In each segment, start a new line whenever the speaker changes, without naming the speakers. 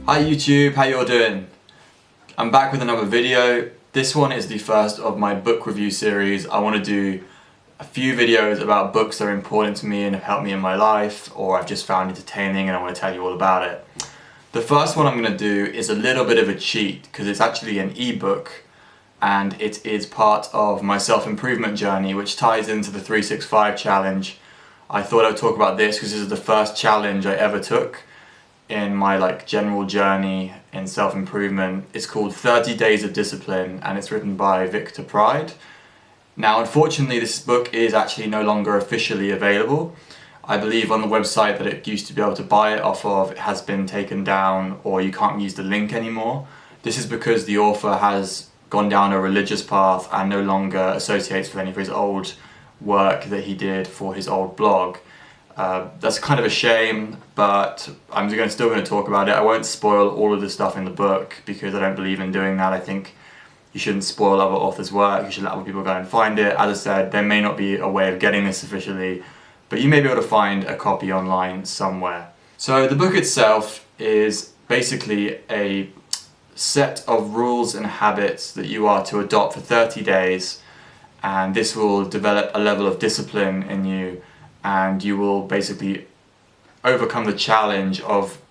Hi YouTube, how you all doing? I'm back with another video. This one is the first of my book review series. I want to do a few videos about books that are important to me and have helped me in my life, or I've just found entertaining and I want to tell you all about it. The first one I'm going to do is a little bit of a cheat because it's actually an ebook and it is part of my self-improvement journey, which ties into the 365 challenge. I thought I would talk about this because this is the first challenge I ever took in my general journey in self-improvement. It's called 30 Days of Discipline and it's written by Victor Pride. Now unfortunately this book is actually no longer officially available. I believe on the website that it used to be able to buy it off of, it has been taken down or you can't use the link anymore. This is because the author has gone down a religious path and no longer associates with any of his old work that he did for his old blog. That's kind of a shame, but I'm still going to talk about it. I won't spoil all of the stuff in the book because I don't believe in doing that. I think you shouldn't spoil other authors' work, you should let other people go and find it. As I said, there may not be a way of getting this officially, but you may be able to find a copy online somewhere. So the book itself is basically a set of rules and habits that you are to adopt for 30 days, and this will develop a level of discipline in you and you will basically overcome the challenge of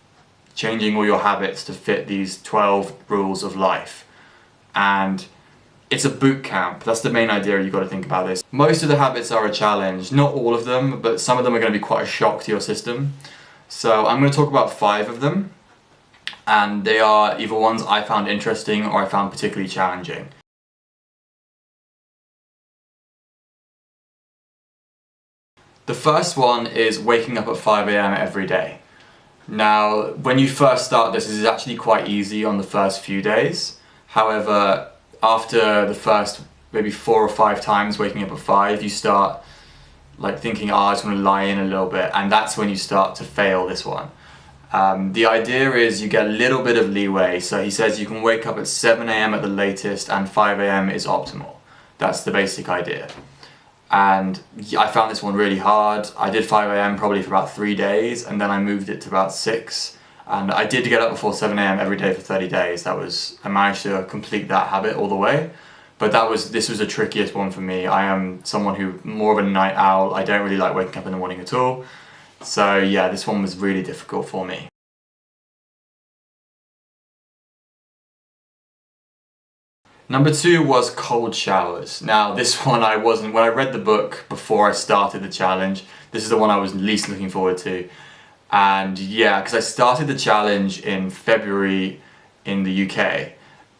changing all your habits to fit these 12 rules of life. And it's a boot camp. That's the main idea you've got to think about this. Most of the habits are a challenge, not all of them, but some of them are going to be quite a shock to your system. So I'm going to talk about 5 of them, and they are either ones I found interesting or I found particularly challenging. The first one is waking up at 5 AM every day. Now, when you first start this is actually quite easy on the first few days. However, after the first maybe 4 or 5 times waking up at 5, you start thinking, I just want to lie in a little bit, and that's when you start to fail this one. The idea is you get a little bit of leeway, so he says you can wake up at 7 AM at the latest and 5 AM is optimal. That's the basic idea. And I found this one really hard. I did 5 AM probably for about 3 days and then I moved it to about 6, and I did get up before 7 AM every day for 30 days. I managed to complete that habit all the way, but this was the trickiest one for me. I am someone who more of a night owl. I don't really like waking up in the morning at all. So yeah, this one was really difficult for me. Number 2 was cold showers. Now this one when I read the book before I started the challenge, this is the one I was least looking forward to. And yeah, because I started the challenge in February in the UK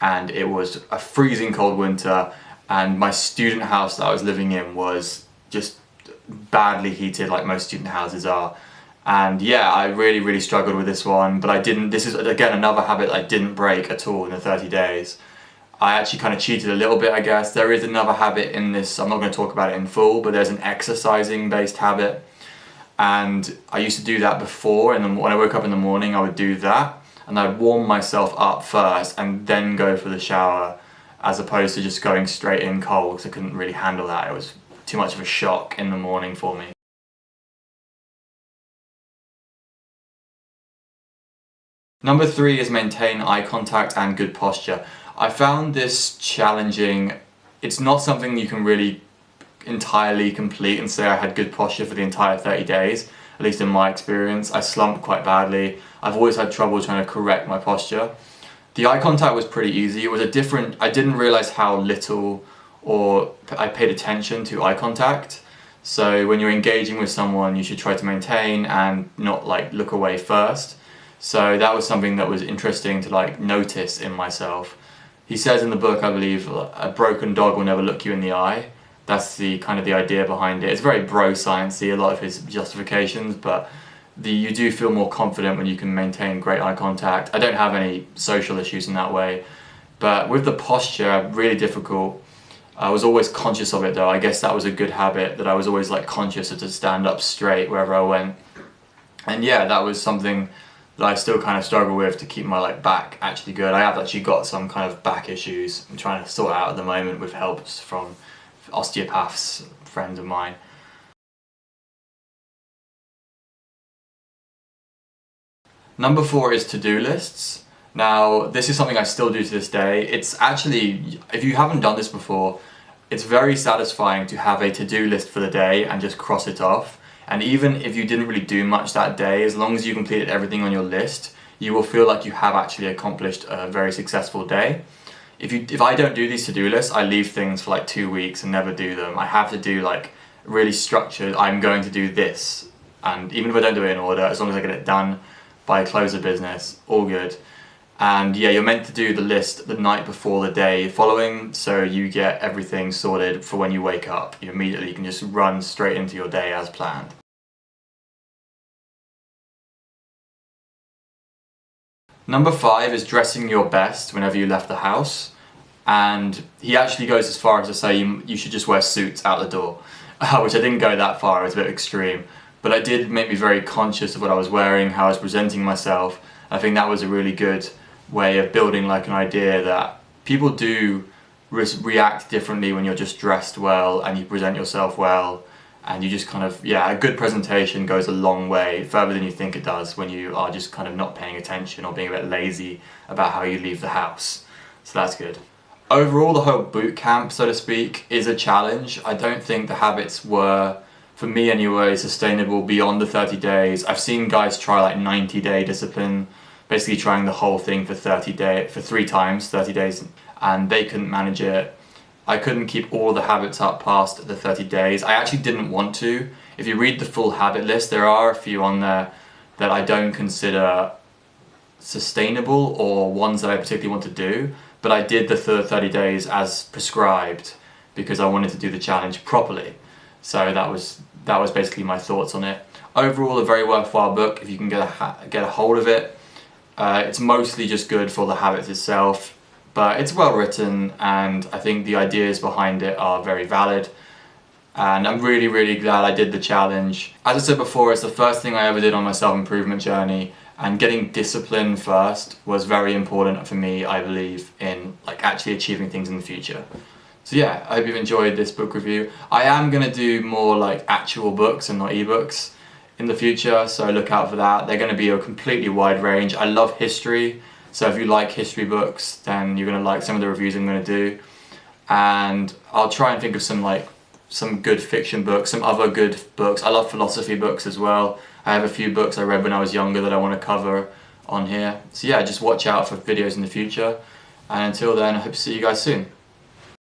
and it was a freezing cold winter and my student house that I was living in was just badly heated like most student houses are. And yeah, I really struggled with this one, but this is again another habit I didn't break at all in the 30 days. I actually kind of cheated a little bit, I guess. There is another habit in this, I'm not going to talk about it in full, but there's an exercising based habit. And I used to do that before, and then when I woke up in the morning I would do that, and I'd warm myself up first and then go for the shower, as opposed to just going straight in cold, because I couldn't really handle that. It was too much of a shock in the morning for me. Number 3 is maintain eye contact and good posture. I found this challenging. It's not something you can really entirely complete and say I had good posture for the entire 30 days, at least in my experience. I slumped quite badly. I've always had trouble trying to correct my posture. The eye contact was pretty easy. It was I didn't realize how little I paid attention to eye contact. So when you're engaging with someone, you should try to maintain and not look away first. So that was something that was interesting to notice in myself. He says in the book, I believe, a broken dog will never look you in the eye. That's the idea behind it. It's very bro-sciencey, a lot of his justifications, but you do feel more confident when you can maintain great eye contact. I don't have any social issues in that way, but with the posture, really difficult. I was always conscious of it though. I guess that was a good habit, that I was always conscious of to stand up straight wherever I went. And yeah, that was something that I still kind of struggle with, to keep my back actually good. I have actually got some kind of back issues I'm trying to sort out at the moment with helps from osteopaths, friends of mine. Number 4 is to-do lists. Now, this is something I still do to this day. It's actually, if you haven't done this before, it's very satisfying to have a to-do list for the day and just cross it off. And even if you didn't really do much that day, as long as you completed everything on your list, you will feel like you have actually accomplished a very successful day. If I don't do these to-do lists, I leave things for like 2 weeks and never do them. I have to do like really structured, I'm going to do this. And even if I don't do it in order, as long as I get it done by close of business, all good. And yeah, you're meant to do the list the night before the day following, so you get everything sorted for when you wake up. You immediately can just run straight into your day as planned. Number 5 is dressing your best whenever you left the house. And he actually goes as far as to say you should just wear suits out the door, which I didn't go that far, it was a bit extreme. But it did make me very conscious of what I was wearing, how I was presenting myself. I think that was a really good way of building like an idea that people do react differently when you're just dressed well and you present yourself well, and you just kind of, yeah, a good presentation goes a long way, further than you think it does when you are just kind of not paying attention or being a bit lazy about how you leave the house. So that's good. Overall, the whole boot camp, so to speak, is a challenge. I don't think the habits were, for me anyway, sustainable beyond the 30 days. I've seen guys try like 90-day discipline, basically trying the whole thing for 3 times, 30 days, and they couldn't manage it. I couldn't keep all the habits up past the 30 days. I actually didn't want to. If you read the full habit list, there are a few on there that I don't consider sustainable or ones that I particularly want to do, but I did the 30 days as prescribed because I wanted to do the challenge properly. So that was basically my thoughts on it. Overall, a very worthwhile book if you can get a hold of it. It's mostly just good for the habits itself, but it's well written and I think the ideas behind it are very valid. And I'm really, really glad I did the challenge. As I said before, it's the first thing I ever did on my self-improvement journey, and getting discipline first was very important for me, I believe, in like actually achieving things in the future. So yeah, I hope you've enjoyed this book review. I am going to do more like actual books and not ebooks in the future, so look out for that. They're going to be a completely wide range. I love history, so if you like history books, then you're going to like some of the reviews I'm going to do. And I'll try and think of some good fiction books, some other good books. I love philosophy books as well. I have a few books I read when I was younger that I want to cover on here. So yeah, just watch out for videos in the future. And until then, I hope to see you guys soon.